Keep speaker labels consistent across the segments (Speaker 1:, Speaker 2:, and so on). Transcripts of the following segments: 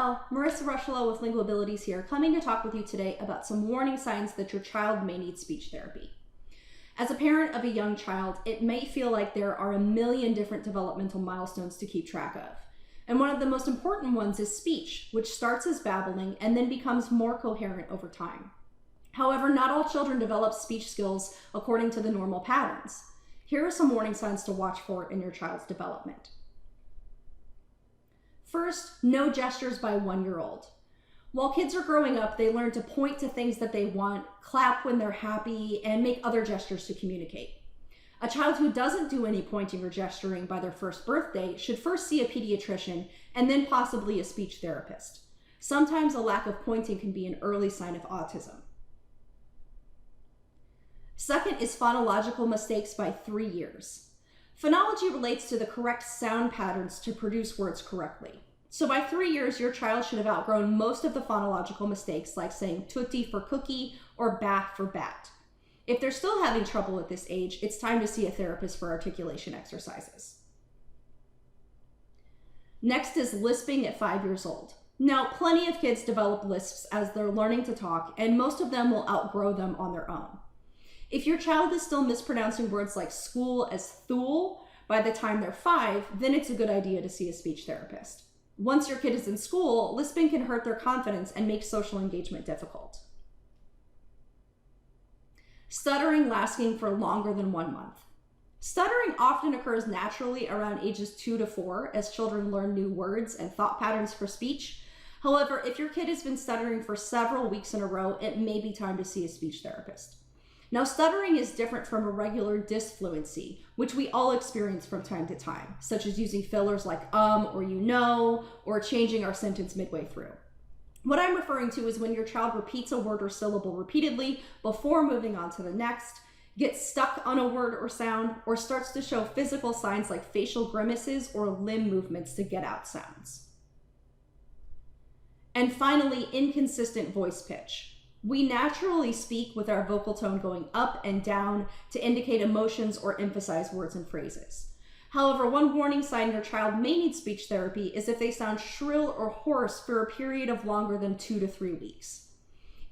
Speaker 1: all, Marissa Rushlow with Lingual Abilities here, coming to talk with you today about some warning signs that your child may need speech therapy. As a parent of a young child, it may feel like there are a million different developmental milestones to keep track of. And one of the most important ones is speech, which starts as babbling and then becomes more coherent over time. However, not all children develop speech skills according to the normal patterns. Here are some warning signs to watch for in your child's development. First, no gestures by 1-year-old. While kids are growing up, they learn to point to things that they want, clap when they're happy, and make other gestures to communicate. A child who doesn't do any pointing or gesturing by their first birthday should first see a pediatrician and then possibly a speech therapist. Sometimes a lack of pointing can be an early sign of autism. Second is phonological mistakes by 3 years. Phonology relates to the correct sound patterns to produce words correctly. So by 3 years, your child should have outgrown most of the phonological mistakes, like saying tutti for cookie or bat for bat. If they're still having trouble at this age, it's time to see a therapist for articulation exercises. Next is lisping at 5 years old. Now, plenty of kids develop lisps as they're learning to talk, and most of them will outgrow them on their own. If your child is still mispronouncing words like school as thule by the time they're 5, then it's a good idea to see a speech therapist. Once your kid is in school, lisping can hurt their confidence and make social engagement difficult. Stuttering lasting for longer than 1 month. Stuttering often occurs naturally around ages 2 to 4 as children learn new words and thought patterns for speech. However, if your kid has been stuttering for several weeks in a row, it may be time to see a speech therapist. Now, stuttering is different from irregular disfluency, which we all experience from time to time, such as using fillers like or you know, or changing our sentence midway through. What I'm referring to is when your child repeats a word or syllable repeatedly before moving on to the next, gets stuck on a word or sound, or starts to show physical signs like facial grimaces or limb movements to get out sounds. And finally, inconsistent voice pitch. We naturally speak with our vocal tone going up and down to indicate emotions or emphasize words and phrases. However, one warning sign your child may need speech therapy is if they sound shrill or hoarse for a period of longer than 2 to 3 weeks.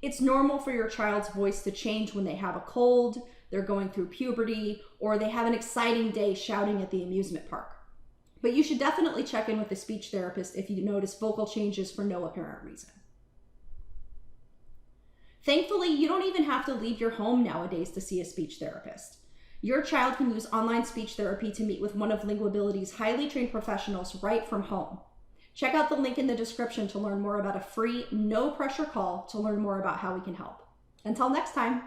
Speaker 1: It's normal for your child's voice to change when they have a cold, they're going through puberty, or they have an exciting day shouting at the amusement park. But you should definitely check in with a speech therapist if you notice vocal changes for no apparent reason. Thankfully, you don't even have to leave your home nowadays to see a speech therapist. Your child can use online speech therapy to meet with one of Lingual Abilities' highly trained professionals right from home. Check out the link in the description to learn more about a free, no-pressure call to learn more about how we can help. Until next time.